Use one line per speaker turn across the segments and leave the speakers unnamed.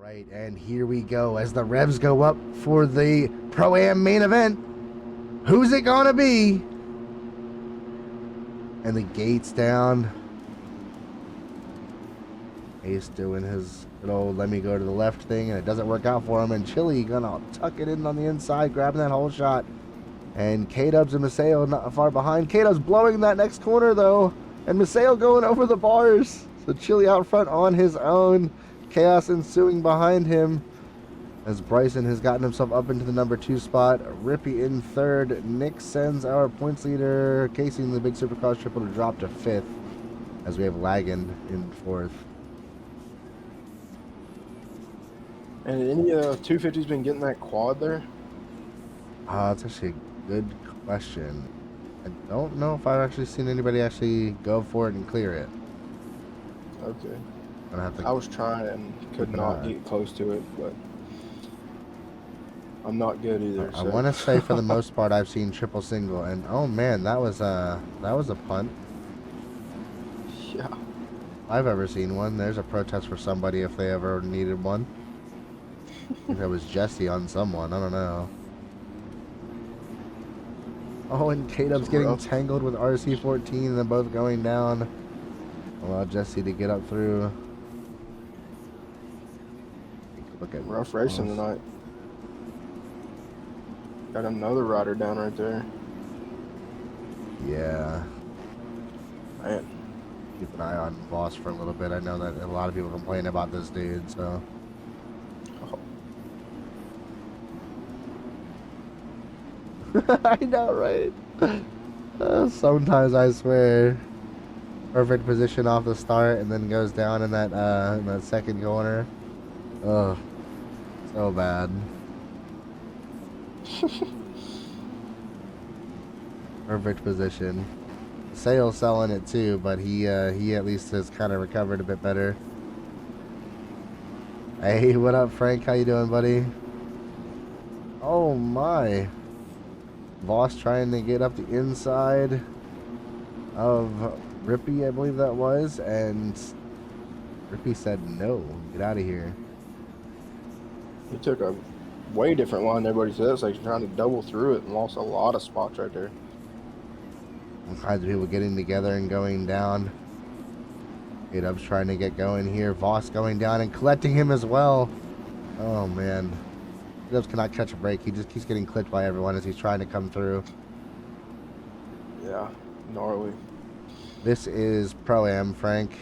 Right, and here we go as the revs go up for the Pro-Am main event. Who's it gonna be? And the gates down. Ace doing his good old let me go to the left thing, and it doesn't work out for him. And Chili gonna tuck it in on the inside, grabbing that whole shot. And K-Dubs and Maseo not far behind. K-Dubs blowing that next corner though, and Maseo going over the bars. So Chili out front on his own. Chaos ensuing behind him as Bryson has gotten himself up into the number 2 spot. Rippy in third. Nick sends our points leader, casing the big Supercross triple, to drop to 5th as we have Lagan in 4th.
And any 250's been getting that quad there?
That's actually a good question. I don't know if I've actually seen anybody actually go for it and clear it.
Okay.
I
was trying and could not get close to it, but I'm not good either.
I want to say for the most part I've seen triple single, and oh man, that was a punt.
Yeah.
I've ever seen one. There's a protest for somebody if they ever needed one. I think that was Jesse on someone. I don't know. Oh, and K-Dub's getting tangled with RC14, and they're both going down. Allow Jesse to get up through. Look at
rough racing tonight. Got another rider down right there.
Yeah.
Man.
Keep an eye on Boss for a little bit. I know that a lot of people complain about this dude, so. Oh. I know, right? Sometimes I swear. Perfect position off the start and then goes down in that second corner. Ugh. So bad. Perfect position. Sale selling it too, but he at least has kind of recovered a bit better. Hey, what up, Frank? How you doing, buddy? Oh my. Voss trying to get up the inside of Rippy, I believe that was, and Rippy said no. Get out of here.
He took a way different line than everybody says. Like he's trying to double through it and lost a lot of spots right there.
All kinds of people getting together and going down. K-Dub's trying to get going here. Voss going down and collecting him as well. Oh man. K-Dubs cannot catch a break. He just keeps getting clipped by everyone as he's trying to come through.
Yeah, gnarly.
This is Pro-Am, Frank.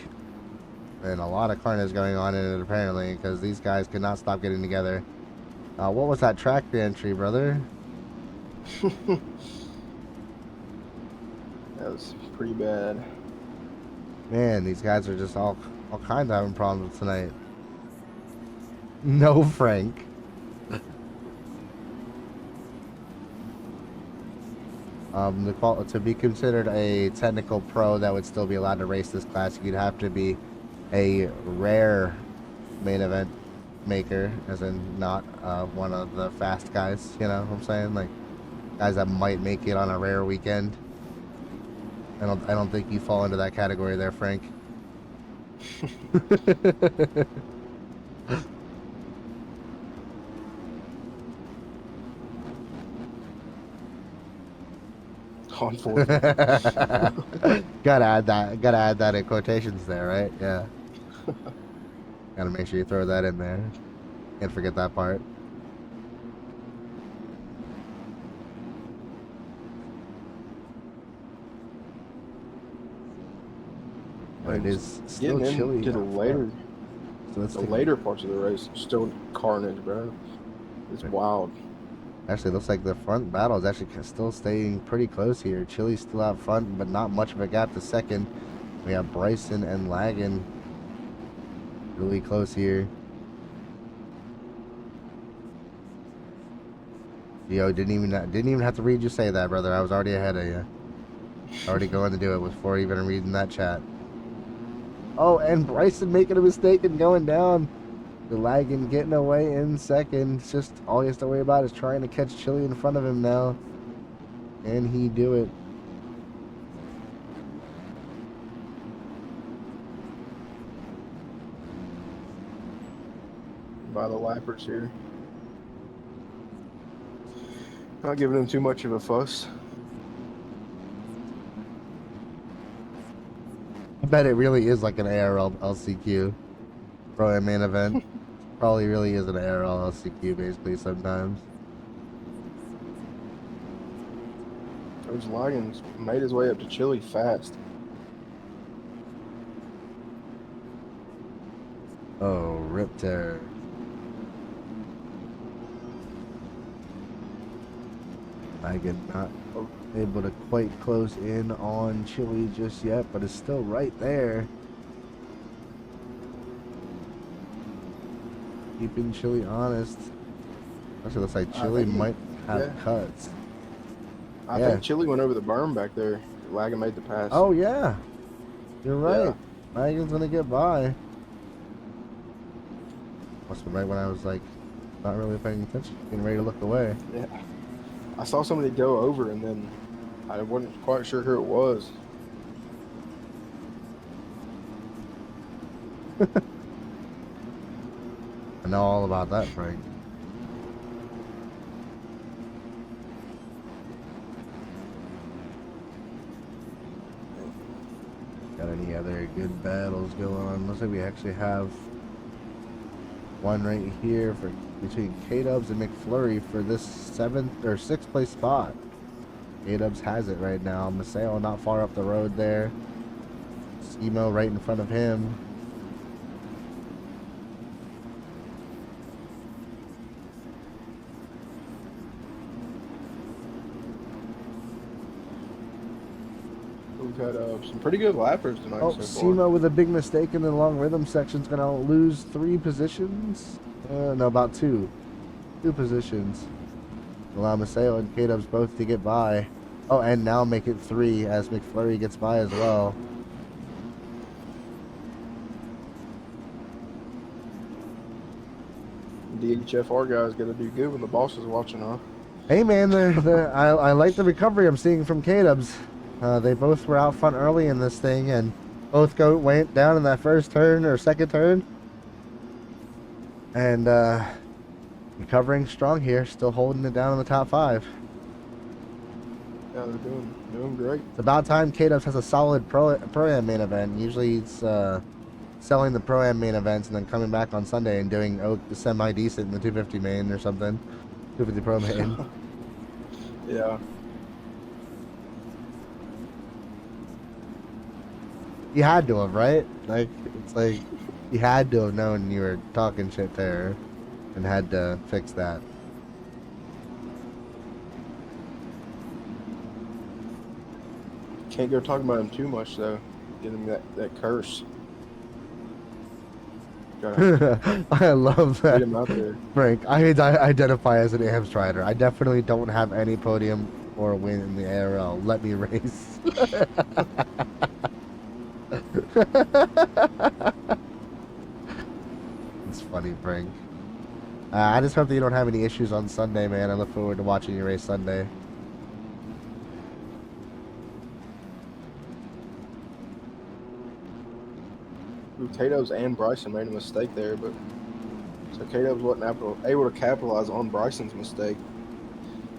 And a lot of carnage going on in it apparently, because these guys could not stop getting together. What was that track entry, brother?
That was pretty bad.
Man, these guys are just all kinds of having problems tonight. No, Frank. To be considered a technical pro that would still be allowed to race this class, you'd have to be a rare main event maker, as in not one of the fast guys, you know what I'm saying? Like, guys that might make it on a rare weekend. I don't think you fall into that category there, Frank. gotta add that in quotations there, right? Yeah. Gotta make sure you throw that in there. Can't forget that part. But it is still chilly.
To the later,
so
the later parts of the race, still carnage, bro. It's wild.
Actually, it looks like the front battle is actually still staying pretty close here. Chili's still out front, but not much of a gap to second. We have Bryson and Lagan really close here. Yo, didn't even have to read you say that, brother. I was already ahead of you. Already going to do it before even reading that chat. Oh, and Bryson making a mistake and going down. The Lagan getting away in second. It's just all he has to worry about is trying to catch Chili in front of him now. Can he do it?
by the lappers here. Not giving them too much of a fuss.
I bet it really is like an ARL LCQ Pro-Am main event. Probably really is an ARL LCQ basically sometimes.
Coach Lyons made his way up to Chile fast.
Oh, rip tear. Megan not able to quite close in on Chile just yet, but is still right there. Keeping Chile honest. Actually, looks like Chile might have cuts.
I think Chile went over the berm back there. Lagan made the pass.
Oh, yeah. You're right. Megan's going to get by. Must have been right when I was, like, not really paying attention. Getting ready to look away.
Yeah. I saw somebody go over, and then I wasn't quite sure who it was.
I know all about that, Frank. Got any other good battles going on? Looks like we actually have one right here for between K-Dubs and McFlurry for this 7th or 6th place spot. K-Dubs has it right now. Maseo not far up the road there. Schemo right in front of him.
We've had some pretty good lappers tonight so far.
Schemo with a big mistake in the long rhythm section is going to lose 3 positions. No, about 2. 2 positions. Allow Maseo and K-Dubs both to get by. Oh, and now make it 3 as McFlurry gets by as well.
DHFR guys got to do good when the boss is watching, huh?
Hey man, I like the recovery I'm seeing from K-Dubs. They both were out front early in this thing and both went down in that first turn or second turn. And recovering strong here, still holding it down in the top 5.
Yeah, they're doing great.
It's about time K-Dubs has a solid Pro-Am main event. Usually it's selling the Pro-Am main events and then coming back on Sunday and doing semi-decent in the 250 main or something. 250 Pro main.
Yeah.
You had to have, right? Like, it's like, you had to have known you were talking shit there and had to fix that.
Can't go talking about him too much, though. Get him that curse.
I love that.
Get him out there.
Frank, I identify as an AMS rider. I definitely don't have any podium or win in the ARL. Let me race. It's funny, Frank. I just hope that you don't have any issues on Sunday, man. I look forward to watching you race Sunday.
Kato's and Bryson made a mistake there, but so Kato's wasn't able to capitalize on Bryson's mistake.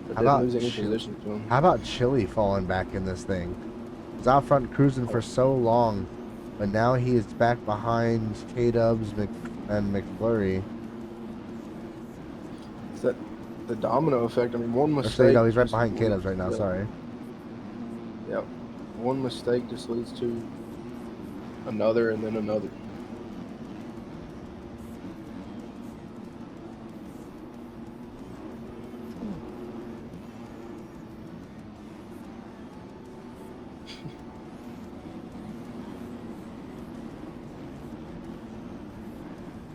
But didn't lose any position to him.
How about Chili falling back in this thing? He was out front cruising for so long, but now he is back behind K-Dubs and McFlurry.
Is that the domino effect? I mean, one mistake.
No, he's right behind K-Dubs right now. Sorry.
Yep. One mistake just leads to another and then another.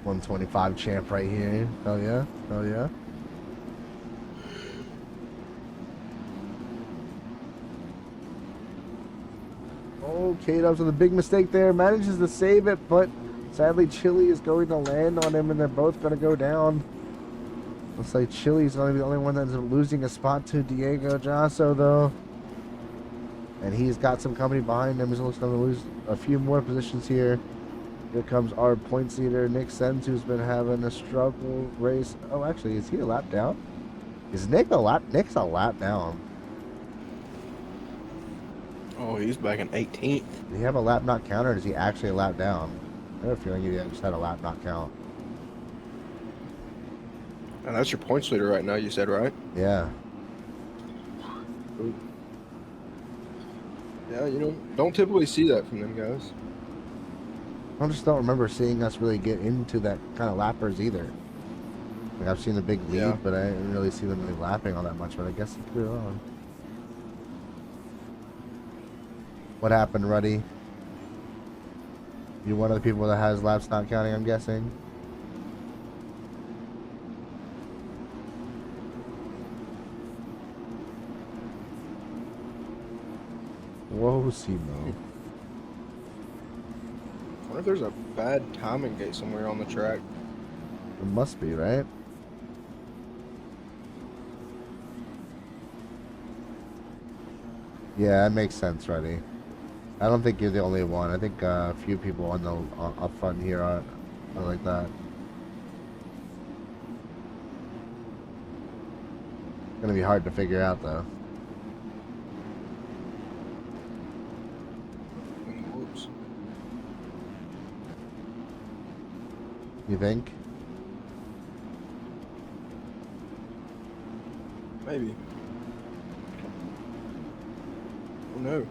$125 champ right here. Hell yeah. Hell yeah. Oh, K-Dubs with a big mistake there. Manages to save it, but sadly Chili is going to land on him and they're both going to go down. Looks like Chili's going to be the only one that's losing a spot to Diego Jasso, though. And he's got some company behind him. He's going to lose a few more positions here. Here comes our points leader, Nick Sens, who's been having a struggle race. Oh, actually, is he a lap down? Is Nick a lap? Nick's a lap down.
Oh, he's back in 18th.
Does he have a lap not count, or is he actually a lap down? I have a feeling he just had a lap not count.
And that's your points leader right now, you said, right?
Yeah.
Ooh. Yeah, you know, don't typically see that from them guys.
I just don't remember seeing us really get into that kind of lappers either. Like, I've seen a big lead,
Yeah.
but I didn't really see them really lapping all that much, but I guess I could be wrong. What happened, Ruddy? You're one of the people that has laps not counting, I'm guessing? Whoa, Simo.
I wonder if there's a bad timing gate somewhere on the track.
It must be, right? Yeah, that makes sense, Ruddy. I don't think you're the only one. I think a few people on the up front here are like that. Gonna be hard to figure out though.
Whoops.
You think?
Maybe. Oh no.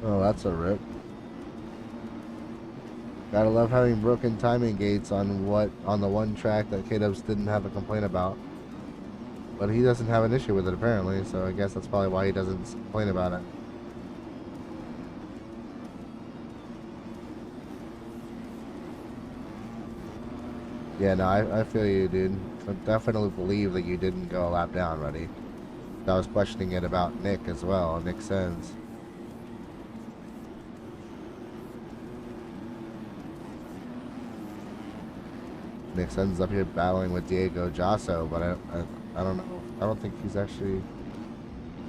Oh, that's a rip. Gotta love having broken timing gates on the one track that K-Dubs didn't have a complaint about. But he doesn't have an issue with it apparently, so I guess that's probably why he doesn't complain about it. Yeah, no, I feel you, dude. I definitely believe that you didn't go a lap down, Ruddy. I was questioning it about Nick as well, Nick Sens. Nick Sens up here battling with Diego Jasso, but I don't know. I don't think he's actually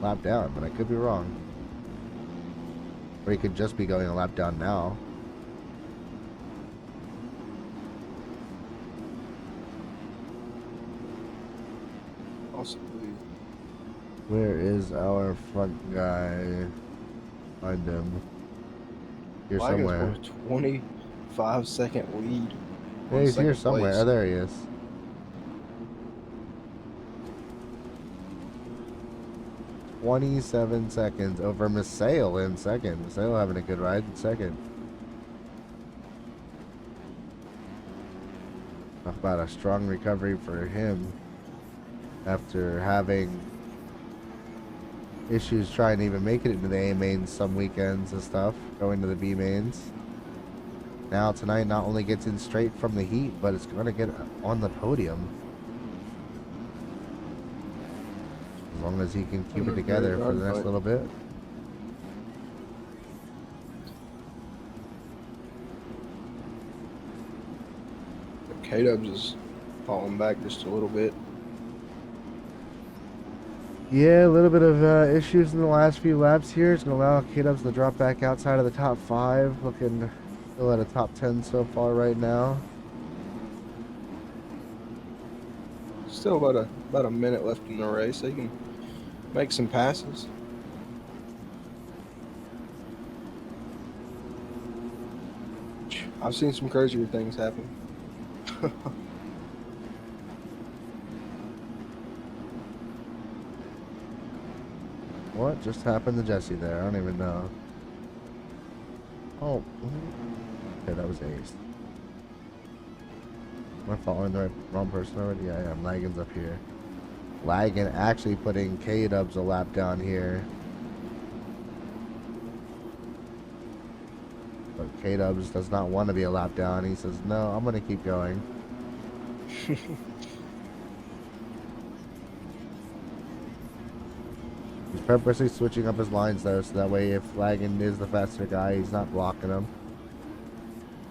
lap down, but I could be wrong. Or he could just be going a lap down now.
Possibly.
Where is our front guy? Find him. Here somewhere.
25-second lead.
Yeah, he's here somewhere. Oh, there he is. "27 seconds over Misael in second. Misael having a good ride in second. Talk about a strong recovery for him after having issues trying to even make it into the A mains some weekends and stuff, going to the B mains. Now tonight not only gets in straight from the heat, but it's going to get on the podium. As long as he can keep it together for the next little bit.
K-Dubs is falling back just a little bit.
Yeah, a little bit of issues in the last few laps here. It's going to allow K-Dubs to drop back outside of the top 5. Looking still at a top 10 so far right now.
Still about a minute left in the race. They can make some passes. I've seen some crazier things happen.
What just happened to Jesse there? I don't even know. Oh, okay, that was Ace. Am I following the wrong person already? Yeah, I am. Lagan's up here. Lagan actually putting K-Dubs a lap down here. But K-Dubs does not want to be a lap down. He says, no, I'm going to keep going. He's purposely switching up his lines though, so that way if Lagan is the faster guy, he's not blocking him.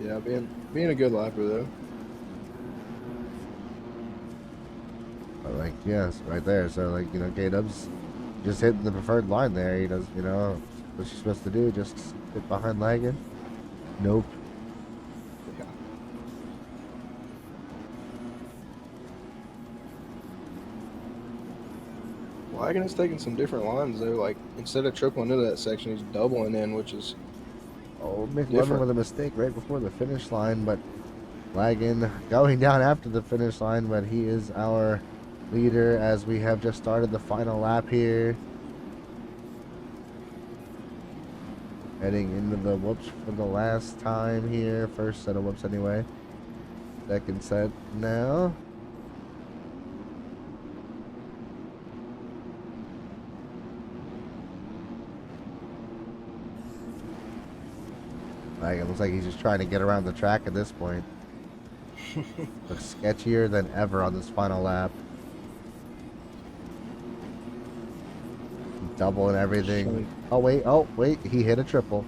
Yeah, being a good lapper though.
Like, yes, right there. So, like, you know, K-Dub's just hitting the preferred line there. He does, you know, what's she supposed to do? Just sit behind lagging? Nope.
Yeah. Wagon is taking some different lines though. Like instead of tripling into that section, he's doubling in, which is
Oh, McLovin
different.
with a mistake right before the finish line, but lagging, going down after the finish line, but he is our leader as we have just started the final lap here. Heading into the whoops for the last time here. First set of whoops anyway. Second set now. Like, it looks like he's just trying to get around the track at this point. Looks sketchier than ever on this final lap. Doubling everything. Oh wait, he hit a triple.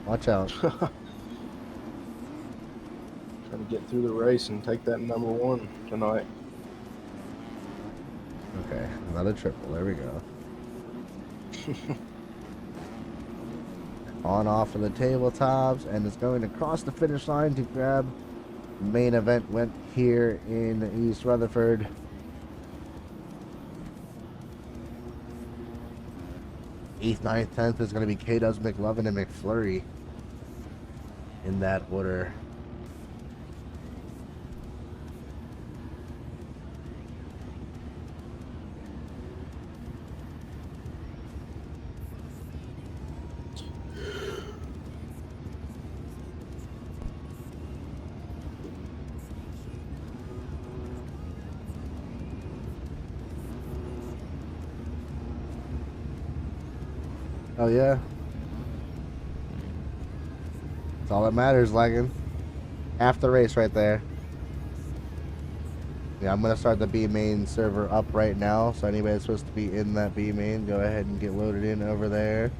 Watch out.
Trying to get through the race and take that number one tonight.
Okay, another triple. There we go. On off of the tabletops and is going to cross the finish line to grab the main event went here in East Rutherford. Eighth, 9th, 10th is going to be K-Dubs, McLovin, and McFlurry in that order. Oh yeah. That's all that matters, lagging. Half the race right there. Yeah, I'm gonna start the B main server up right now. So anybody that's supposed to be in that B main, go ahead and get loaded in over there.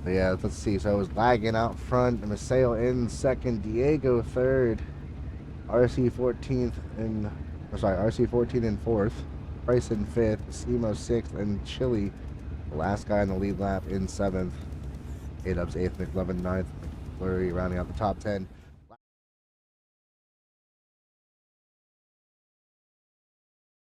But yeah, let's see. So I was lagging out front. Maseo in second, Diego third, RC 14th and RC 14 in fourth, Price in fifth, Simo sixth, and Chili, the last guy in the lead lap, in seventh. K-Dubs eighth, McLovin ninth, McFlurry rounding out the top 10.